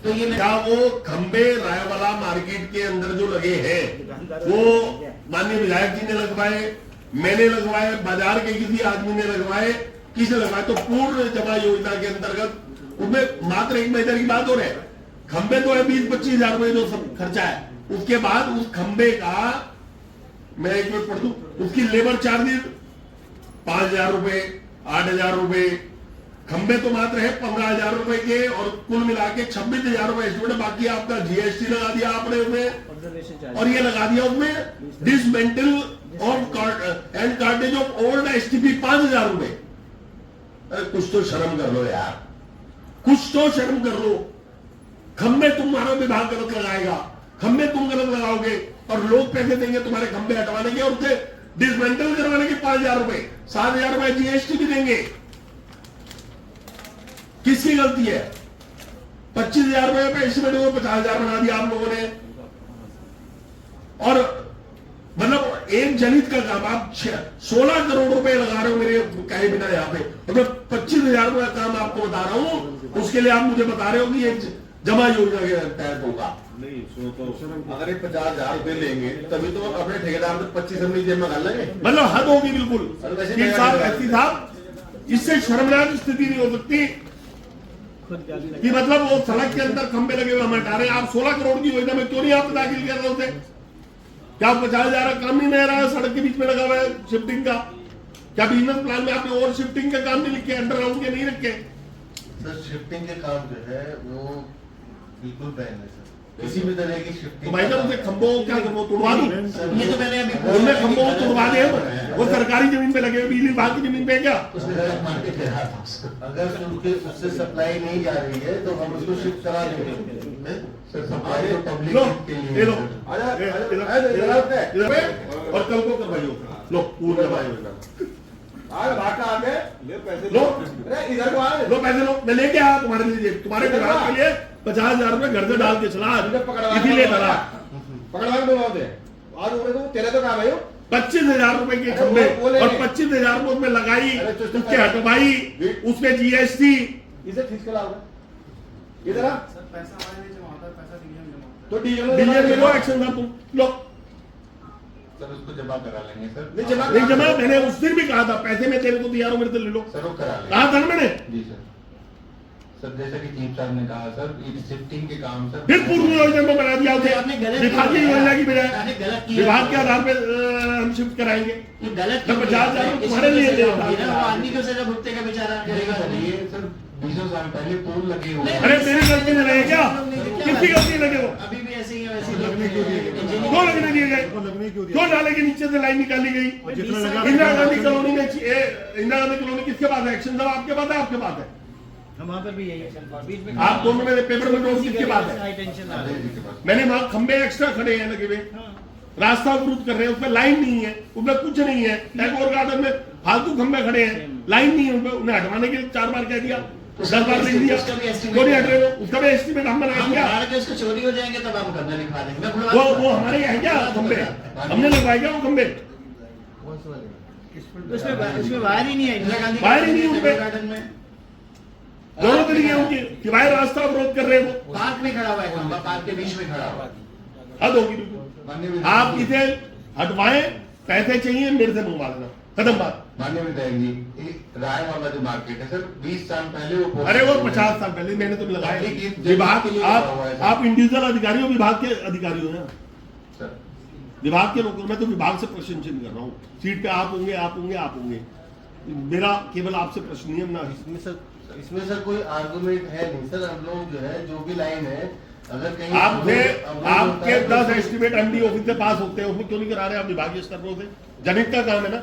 तो ये क्या वो खंबे रायवाला मार्केट के अंदर जो लगे हैं वो माननीय विधायक जी ने लगवाए, मैंने लगवाए, बाजार के किसी आदमी ने लगवाए, किसने लगवाए? तो पूर्ण जमा योजना के अंतर्गत उसमें मात्र 1 महीने की बात हो रही है। खंबे तो है 20-25 हजार रुपए जो सब खर्चा है, उसके बाद उस खंबे का मैं एक मिनट पढ़ दूं, उसकी लेबर चार्जेस 5,000 रुपए, 8,000 रुपए, खंबे तो मात्र है 15,000 रुपए के और कुल मिला के 26,000 रुपए एस्टिमेट। बाकी आपका जीएसटी लगा दिया आपने उसमें और ये लगा दिया उसमें dismantle of and cartridge of old STP 5,000 रुपए। अरे कुछ तो शर्म कर लो यार, कुछ तो शर्म कर लो। खंबे तुम्हारा विभाग गलत लगाएगा, खंबे तुम गलत लगाओगे और लोग पैसे देंगे तुम्हारे खंबे हटवाने के और उसे डिसमेंटल करवाने के 5,000 रुपए, 7,000 रुपए जीएसटी भी देंगे। किसकी गलती है? 25,000 रुपए पे एस्टिमेट को 50,000 बना दिया आप लोगों ने। और मतलब एक जनित का काम आप 16 करोड़ रुपए लगा रहे हो मेरे कहे बिना यहाँ पे, और मैं 25,000 रुपए का काम आपको बता रहा हूं, उसके लिए आप मुझे बता रहे हो कि एक जमा योजना के तहत होगा। नहीं तो अगर 50,000 रुपए लेंगे तभी तो अपने ठेकेदार से 25 अपनी जेब में डाल लेंगे। मतलब हद होगी बिल्कुल साहब, इससे शर्मनाक स्थिति नहीं हो सकती कि मतलब वो सड़क के अंदर खंबे लगे हुए हम हटा रहे हैं। आप 16 करोड़ की योजना में क्यों नहीं आप दाखिल कर रहे होते? क्या 50,000 का काम नहीं रह रहा है सड़क के बीच में लगा हुआ है शिफ्टिंग का? क्या बिजनेस प्लान में आपने ओवर शिफ्टिंग का काम नहीं लिखे, अंडरग्राउंड के नहीं रखे? सर शिफ्टिंग के काम जो है वो बिल्कुल बैन है सर, किसी भी तरह की शिफ्टिंग। तो भाई साहब उसे खंबों क्या करो, तोड़वा दूं? ये तो मैंने अभी उनमें खंबों को तोड़वा दे, वो सरकारी जमीन पे लगे हुए, बिजली विभाग की जमीन पे क्या? अगर उनके उससे सप्लाई नहीं जा रही है तो हम उसको शिफ्ट करा देंगे सर। सप्लाई तो पब्लिक के लिए लो और कल को करवाइयो लो पूर्ण जमा योजना लो इधर को लो पैसे लो, मैं लेके आया तुम्हारे लिए, तुम्हारे विभाग के लिए 50,000 रुपए घर से डाल के चला, इसीलिए डरा तेरे तो काम है 25,000 रुपए के खंबे और 25,000 रुपए उसमें लगाई, उसके हटवाई, उसमें जीएसटी। इसे ठीक करा इधर आ पैसा हमारे नहीं जमा होता, पैसा डीएम जमा होता है। तो डीएम में लो एक्शन था तुम लो सर, उसको जमा करा लेंगे सर। नहीं जमा, मैंने उस दिन भी कहा था पैसे मैं तेरे को दिया हूं, मेरे से ले लो। सर वो करा लेंगे। कहा था ना मैंने? जी सर। सर जैसा कि चीफ साहब ने कहा सर, शिफ्टिंग के काम सर फिर पूर्व योजना में बना दिया उसे, आपने गलत विभागीय योजना की बजाय आपने गलत किया। विभाग के आधार पे हम शिफ्ट कराएंगे। ये गलत तो 50,000 तुम्हारे लिए दे रहा वो आदमी को सजा भुगतेगा बेचारा, करेगा नहीं। ये सर 20 साल पहले पोल लगे हुए अरे मेरी गलती में लगे क्या? किसकी गलती लगे वो? अभी भी ऐसे ही है, वैसे ही क्यों लगने दिए गए? क्यों डाले के नीचे से लाइन निकाली गई? इंदिरा गांधी कॉलोनी में इंदिरा गांधी कॉलोनी किसके पास है? एक्शन साहब आपके पास है, आपके पास है? वहाँ पर भी यही है, बीच में आप दोनों में पेपर में नोट किसके पास है? टेंशन आ रही है। मैंने वहां खंबे एक्स्ट्रा खड़े हैं लगे हुए, रास्ता अवरुद्ध कर रहे हैं, उसमें लाइन नहीं है, उसमें कुछ नहीं है। टैगोर गार्डन में फालतू खंबे खड़े हैं, लाइन नहीं है उनमें, उन्हें हटवाने के लिए 4 बार कह दिया, 10 बार लिख दिया, क्यों नहीं हट रहे हो? उसका भी एस्टीमेट हम लगाएंगे। उसको चोरी हो जाएंगे तब हम करना लिखवा देंगे। वो हमारे यहाँ है क्या खंबे? हमने लगवाए क्या वो खंबे? उसमें वायर ही नहीं है, इंदिरा गांधी वायर ही नहीं है उनपे, गार्डन में जरूरत नहीं है उनकी, सिवाय रास्ता अवरोध कर रहे हैं वो। पार्क में खड़ा हुआ है खंबा, पार्क के बीच में खड़ा हुआ है। हद होगी बिल्कुल। आप इसे हटवाएं, पैसे चाहिए मेरे से मंगवा लेना, खत्म बात। माननीय विधायक जी, राय वाला जो मार्केट है सर 20 साल पहले वो अरे वो 50 साल पहले मैंने तो लगाया। विभाग आप इंडिविजुअल अधिकारी हो, विभाग के अधिकारी हो ना सर। विभाग के लोगों, मैं तो विभाग से प्रश्न चिन्ह कर रहा हूँ। सीट पे आप होंगे, आप होंगे, आप होंगे, मेरा केवल आपसे प्रश्न नियम ना इसमें सर कोई आर्गुमेंट है नहीं सर। हम लोग जो है जो भी लाइन है, अगर कहीं आपके 10 एस्टिमेट एमडी ऑफिस से पास होते हैं, उसमें क्यों नहीं करा रहे आप विभागीय स्तर पर? जनित का काम है ना।